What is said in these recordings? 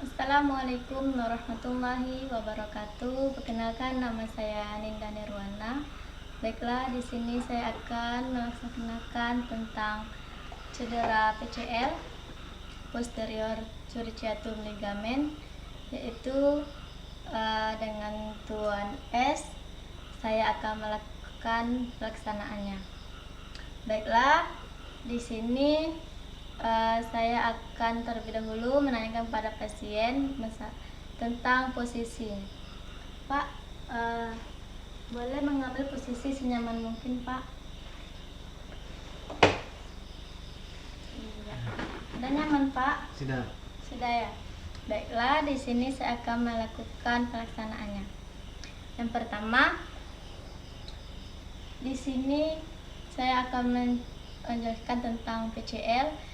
Assalamualaikum warahmatullahi wabarakatuh. Perkenalkan, nama saya Ninda Nirwana. Baiklah, di sini saya akan melaksanakan tentang cedera PCL, posterior cruciatum ligamen, yaitu dengan Tuan S. Saya akan melakukan pelaksanaannya. Baiklah, di sini saya akan terlebih dahulu menanyakan kepada pasien tentang posisi. Pak, boleh mengambil posisi senyaman mungkin, Pak? Iya. Sudah nyaman, Pak? Sudah. Sudah ya. Baiklah, di sini saya akan melakukan pelaksanaannya. Yang pertama, di sini saya akan menjelaskan tentang PCL.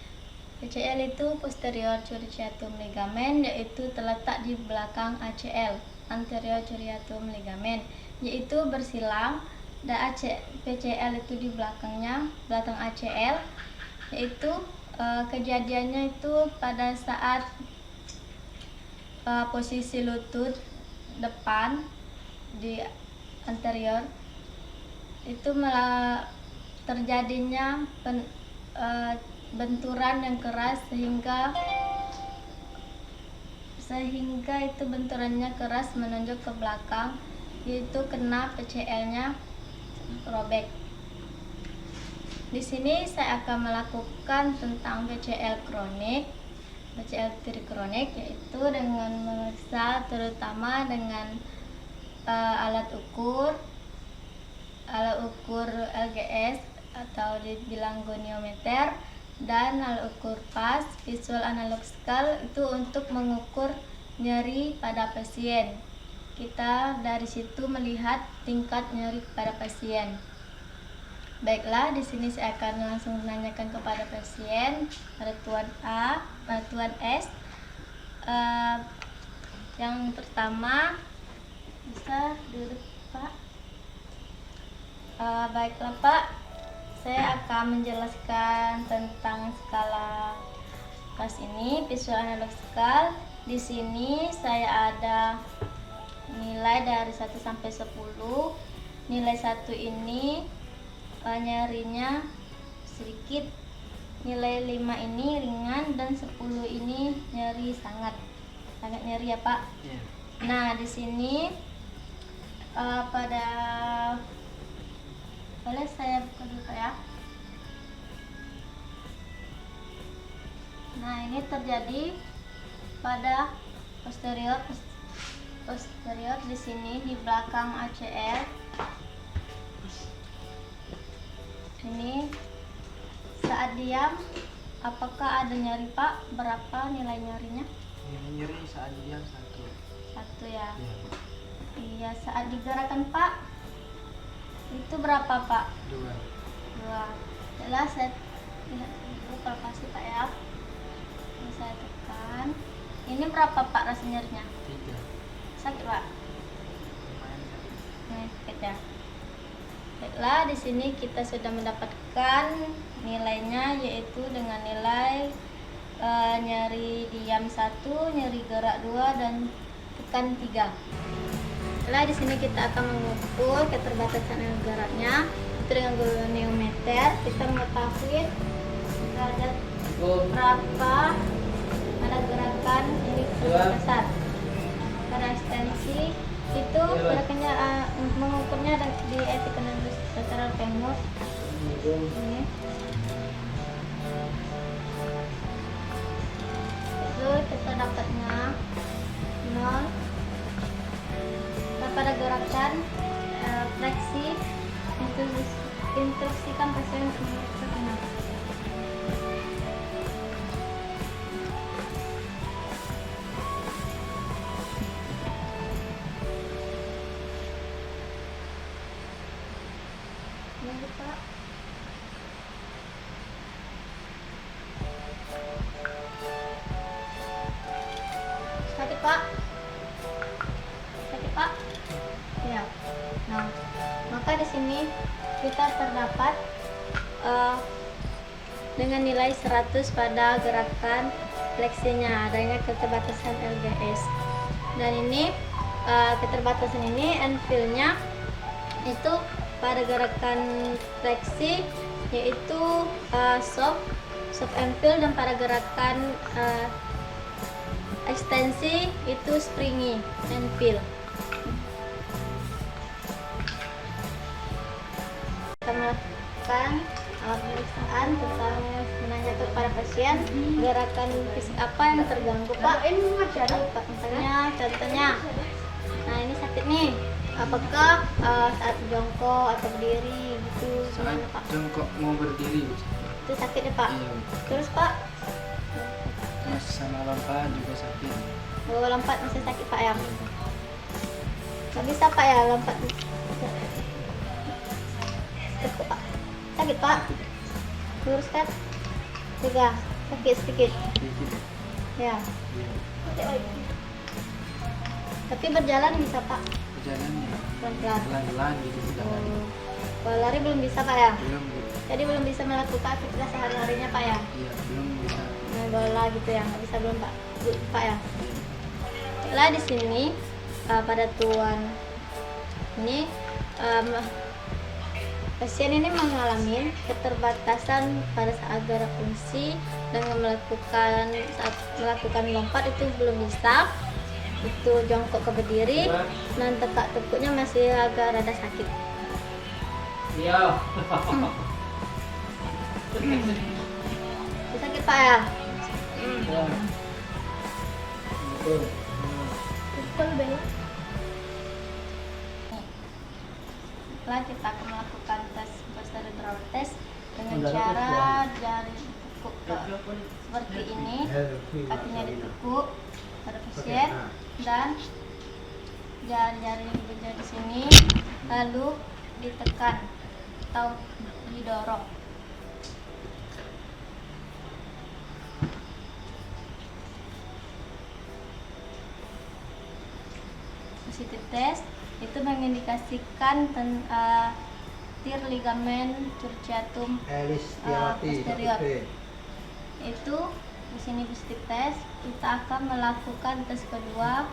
PCL itu posterior cruciatum ligamen, yaitu terletak di belakang ACL, anterior cruciatum ligamen, yaitu bersilang, dan PCL itu di belakangnya, belakang ACL, yaitu kejadiannya itu pada saat posisi lutut depan di anterior itu terjadinya benturan yang keras sehingga itu benturannya keras menonjok ke belakang, yaitu kena PCL-nya robek. Di sini saya akan melakukan tentang PCL kronik, PCL kronik, yaitu dengan memeriksa terutama dengan alat ukur LGS atau dibilang goniometer, dan alat ukur PAS, visual analog scale, itu untuk mengukur nyeri pada pasien. Kita dari situ melihat tingkat nyeri pada pasien. Baiklah, di sini saya akan langsung menanyakan kepada pasien, pada Tuan S. Yang pertama, bisa duduk, Pak. Baiklah, Pak. Saya akan menjelaskan tentang skala kelas ini, visual analog scale. Di sini saya ada nilai dari 1 sampai 10. Nilai 1 ini nyerinya sedikit, nilai 5 ini ringan, dan 10 ini nyeri sangat nyeri ya, Pak. Yeah. Nah, di sini boleh saya buka dulu, Pak, ya. Nah, ini terjadi pada posterior di sini di belakang ACL. Ini saat diam, apakah ada nyeri, Pak? Berapa nilai nyerinya? Nyeri saat diam 1. 1 ya. Yeah. Iya, saat digerakkan, Pak, itu berapa, Pak? 2. Jelas, saya lihat dulu palpasi, Pak, ya. Ini saya tekan. Ini berapa, Pak, rasa nyerinya? 3. Sakit, Pak? Lumayan sakit. Sakit ya. Baiklah, di sini kita sudah mendapatkan nilainya, yaitu dengan nilai nyeri diam 1, nyeri gerak 2, dan tekan 3. Setelah di sini kita akan mengukur keterbatasan geraknya itu dengan goniometer. Kita mengetahui derajat berapa ada gerakan ini keterbatasan. Karena ekstensi itu gerakannya mengukurnya di epicondylus lateral femur ini. Itu kita dapatnya 0. Pada gerakan fleksi itu instruksikan pasien untuk tenang. Ini, Pak. Sakit, Pak? Sakit, Pak? Ya. Nah, maka di sini kita terdapat dengan nilai 100 pada gerakan fleksinya dengan keterbatasan LGS. Dan ini keterbatasan ini and feel-nya itu pada gerakan fleksi yaitu soft and feel, dan pada gerakan ekstensi itu springy and feel. Kita melakukan pemeriksaan tentang menanyakan kepada pasien gerakan fisik apa yang terganggu, Pak. Pak, misalnya contohnya, nah ini sakit nih, apakah saat jongkok atau berdiri gitu, Saat gimana Pak? jongkok mau berdiri. Itu sakitnya Pak. Iya. Terus Pak, Terus sama lompat juga sakit. bawa lompat masih sakit Pak ya? Nggak bisa Pak ya lompat? Tekuk Pak. Sakit Pak? Lurus kan? Tiga, sakit sedikit. Sedikit. Ya. Iya. Tapi berjalan bisa Pak? Perjalannya Pelan-pelan. pelan-pelan gitu tidak lari. Oh. Kalau lari belum bisa Pak ya? Belum gitu. Jadi belum bisa melakukan aktivitas sehari-harinya Pak ya? Iya, belum bisa. Main bola gitu ya? Nggak bisa belum Pak? Pak ya? Lah di sini pada tuan ini pasien ini mengalami keterbatasan pada saat gerak fungsi dengan saat melakukan lompat itu belum bisa, itu jongkok ke berdiri, dan tekak tekuknya masih agak rada sakit. Iya. Sakit Pak ya? Ya. Betul. Betul banget. Setelah kita akan melakukan tes posterior draw test dengan cara jari ditekuk seperti ini, kakinya ditekuk pada pasien dan jari-jari di sini lalu ditekan atau didorong. Positif test itu mengindikasikan tir ligamen cruciatum posterior. Itu di sini positif test. Kita akan melakukan tes kedua.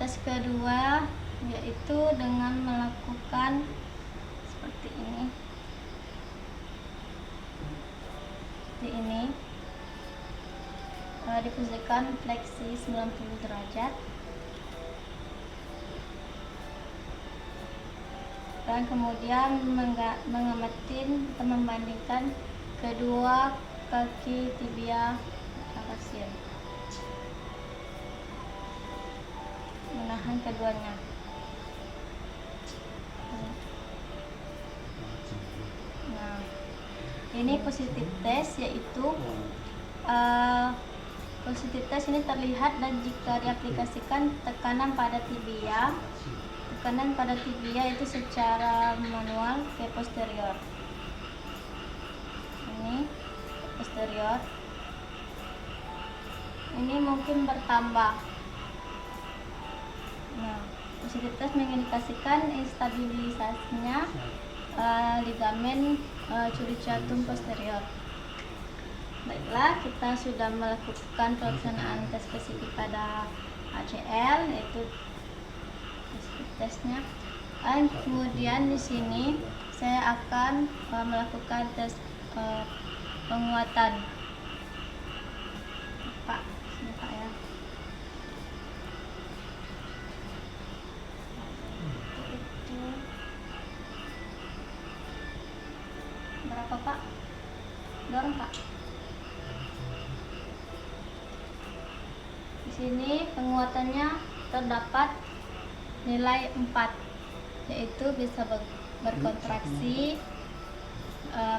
Tes kedua yaitu dengan melakukan seperti ini. Seperti ini. Diposisikan fleksi 90 derajat. Dan kemudian mengamatin atau membandingkan kedua kaki tibia pasien, menahan keduanya. Nah, ini positif test yaitu positif test ini terlihat, dan jika diaplikasikan tekanan pada tibia itu secara manual ke posterior. Ini posterior. Ini mungkin bertambah. Nah, positif test mengindikasikan stabilisasinya ligamen cruciatum posterior. Baiklah, kita sudah melakukan pelaksanaan tes spesifik pada ACL, yaitu tesnya. Dan kemudian di sini saya akan melakukan tes penguatan. Pak, sini Pak ya. Itu berapa Pak? Dorong Pak. Di sini penguatannya terdapat nilai 4, yaitu bisa berkontraksi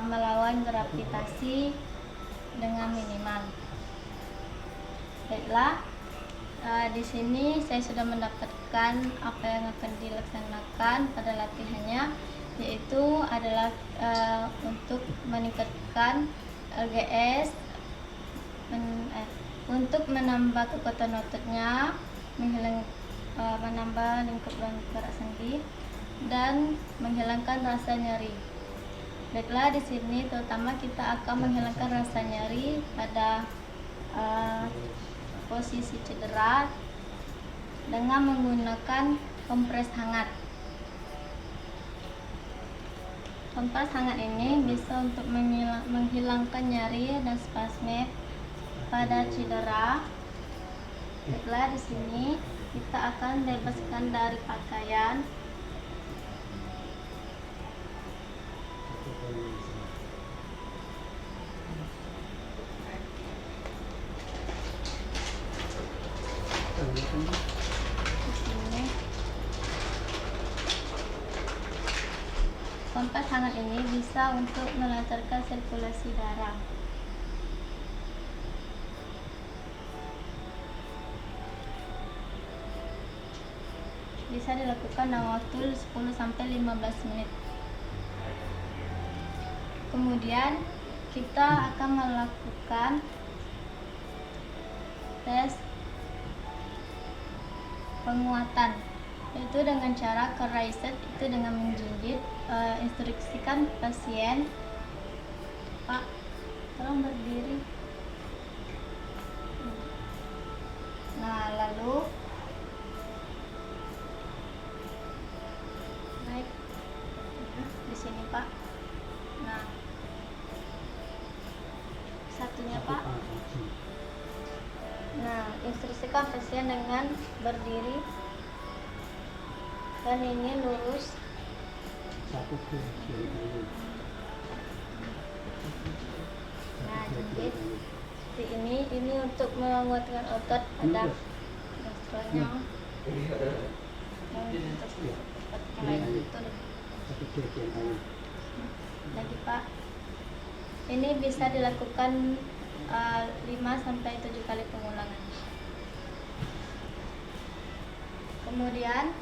melawan gravitasi dengan minimal. Baiklah, di sini saya sudah mendapatkan apa yang akan dilaksanakan pada latihannya, yaitu adalah untuk meningkatkan LGS, untuk menambah kekuatan ototnya, menambah lingkup gerak sendi, dan menghilangkan rasa nyeri. Baiklah, di sini terutama kita akan menghilangkan rasa nyeri pada posisi cedera dengan menggunakan kompres hangat. Kompres hangat ini bisa untuk menghilangkan nyeri dan spasme pada cedera. Baiklah, di sini kita akan bebaskan dari pakaian. Di sini kompres hangat ini bisa untuk melancarkan sirkulasi darah. Bisa dilakukan dalam waktu 10-15 menit. Kemudian kita akan melakukan tes penguatan, yaitu dengan cara keraiset, itu dengan menjinjit. Instruksikan pasien, Pak, tolong berdiri. Nah, lalu naik di sini, Pak. Nah, satunya, Pak. Nah, instruksikan pasien dengan berdiri dan ini lurus. Nah, jepit seperti ini untuk menguatkan otot pada gastronya. Lagi, Pak. Ini bisa dilakukan 5-7 kali pengulangan. Kemudian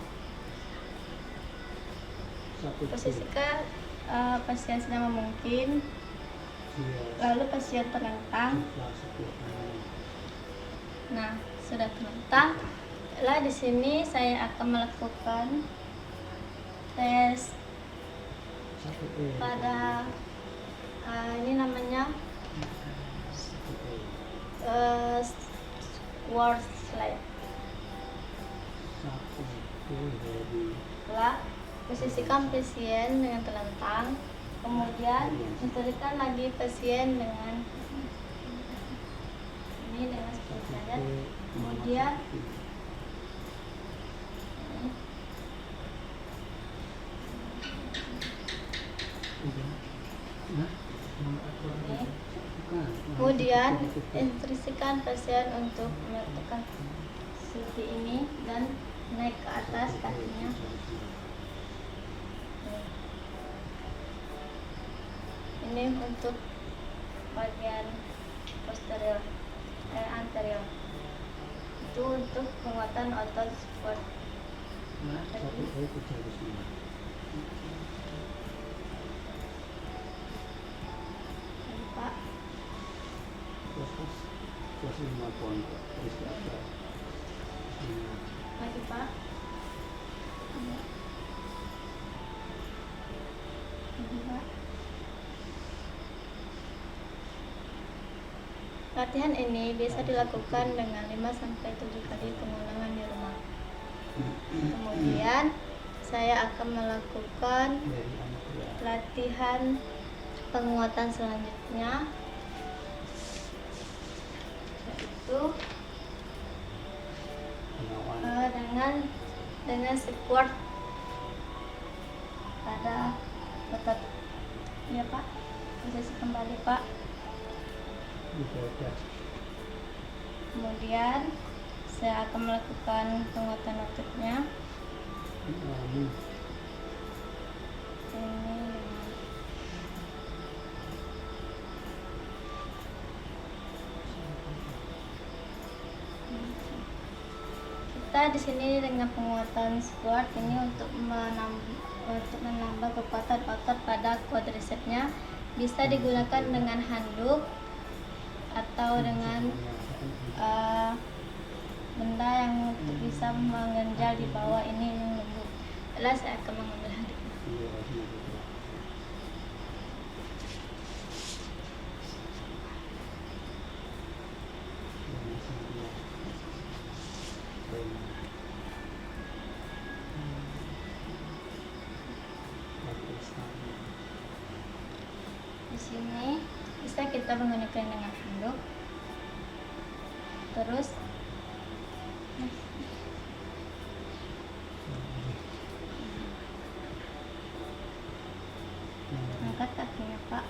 posisikan pasien senyaman mungkin, lalu pasien terlentang. Nah, sudah terlentang. Lah, di sini saya akan melakukan tes pada ini namanya word slide. Setelah posisikan pasien dengan terlentang, kemudian instruksikan lagi pasien dengan ini dengan seperti derajat. Kemudian kemudian instruksikan pasien untuk meletakkan seperti ini dan naik ke atas kakinya. Ini untuk bagian posterior anterior. Itu untuk penguatan otot squat. Pak. Lagi, Pak. Lagi, Pak. Latihan ini bisa dilakukan dengan 5-7 kali pengulangan di rumah. Kemudian saya akan melakukan latihan penguatan selanjutnya, yaitu dengan squat pada otot. Ya, Pak. Posisi kembali, Pak. Kemudian saya akan melakukan penguatan ototnya. Ini kita di sini dengan penguatan squat ini untuk menambah kekuatan otot pada quadricepsnya. Bisa digunakan dengan handuk atau dengan benda yang untuk bisa menggenjal di bawah ini yang lembut. Lalu saya akan mengambil handuk. kita menggunakan dengan handuk. Terus angkat kakinya Pak.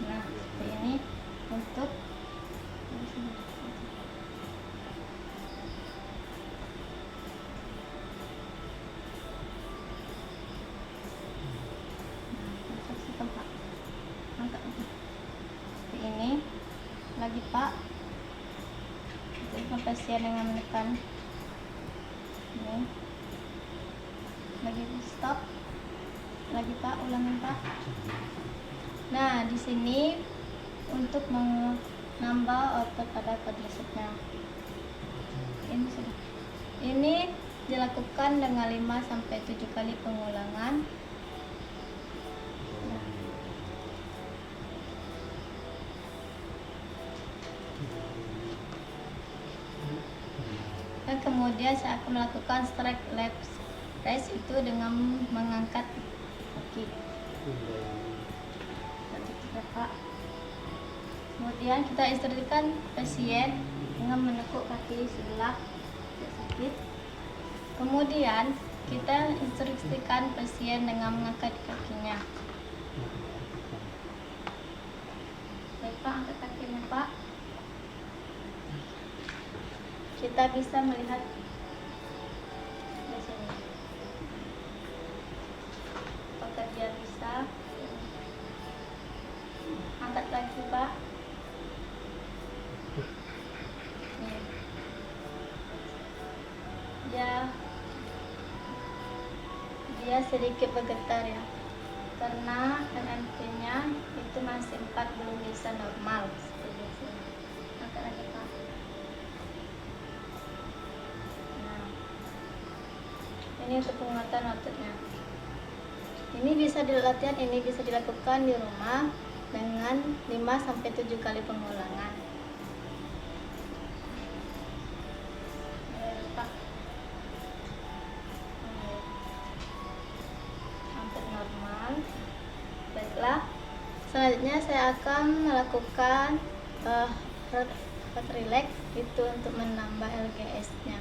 Nah, seperti ini untuk saksikan Pak. Angkat seperti ini lagi Pak. Untuk pasien dengan menekan ini lagi, stop lagi Pak, ulangin Pak. Nah, di sini untuk menambah otot pada quadricepsnya. Ini sudah. Ini dilakukan dengan 5 sampai 7 kali pengulangan. Nah. Dan kemudian saya akan melakukan strike leg raise itu dengan mengangkat kaki. Pak. Kemudian kita instruksikan pasien dengan menekuk kaki sebelah sakit. Kemudian kita instruksikan pasien dengan mengangkat kakinya. Baik Pak, angkat kakinya Pak. Kita bisa melihat di sini. Apakah dia bisa? Angkat lagi Pak. Nih. Dia sedikit bergetar ya, karena NNP-nya itu masih 4, belum bisa normal seperti itu. Angkat lagi Pak. Nah, ini untuk penguatan ototnya. Ini bisa dilatih, ini bisa dilakukan di rumah dengan 5 sampai 7 kali pengulangan. Pak. Hampir normal. Baiklah. Selanjutnya saya akan melakukan heart relax itu untuk menambah LGS-nya.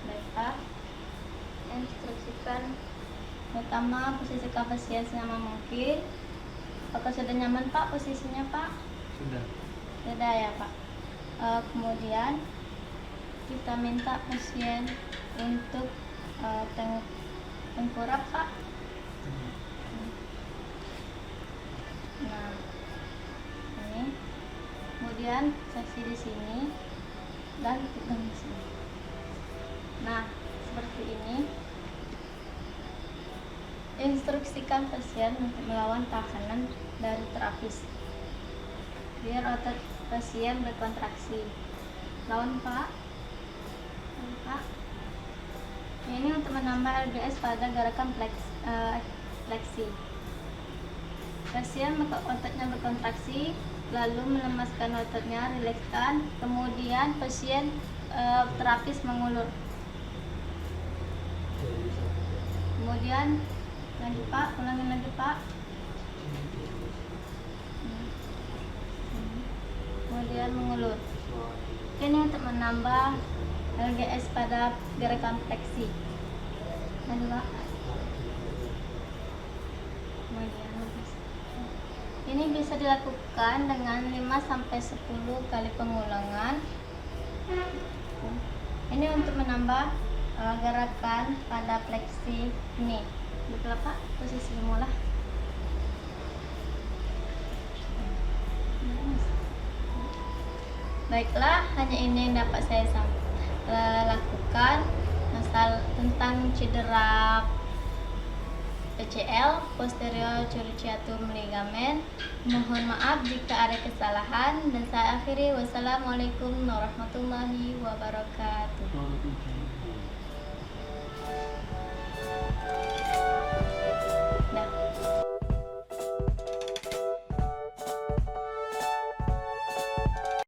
Baik Pak. Instruksikan pertama posisikan pasien senyaman mungkin. Apakah sudah nyaman Pak posisinya Pak? Sudah ya Pak. Kemudian kita minta pasien untuk tengkurap Pak. Nah, ini. Kemudian saksi di sini dan pegang di sini. Nah, seperti ini. Instruksikan pasien untuk melawan tekanan dari terapis biar otot pasien berkontraksi. Lawan Pak. Lawan Pak. Ini untuk menambah LGS pada gerakan fleksi. Pasien ototnya berkontraksi, lalu melemaskan ototnya, rilekskan, kemudian pasien terapis mengulur. Kemudian lagi Pak, ulangin lagi Pak. Kemudian mengulur. Ini untuk menambah LGS pada gerakan fleksi. Lagi Pak. Kemudian ini bisa dilakukan dengan 5 sampai 10 kali pengulangan. Ini untuk menambah gerakan pada fleksi ini. Baiklah Pak, posisi mula. Baiklah, hanya ini yang dapat saya lakukan tentang cedera PCL, posterior cruciatum ligamen. Mohon maaf jika ada kesalahan dan saya akhiri. Wassalamualaikum warahmatullahi wabarakatuh.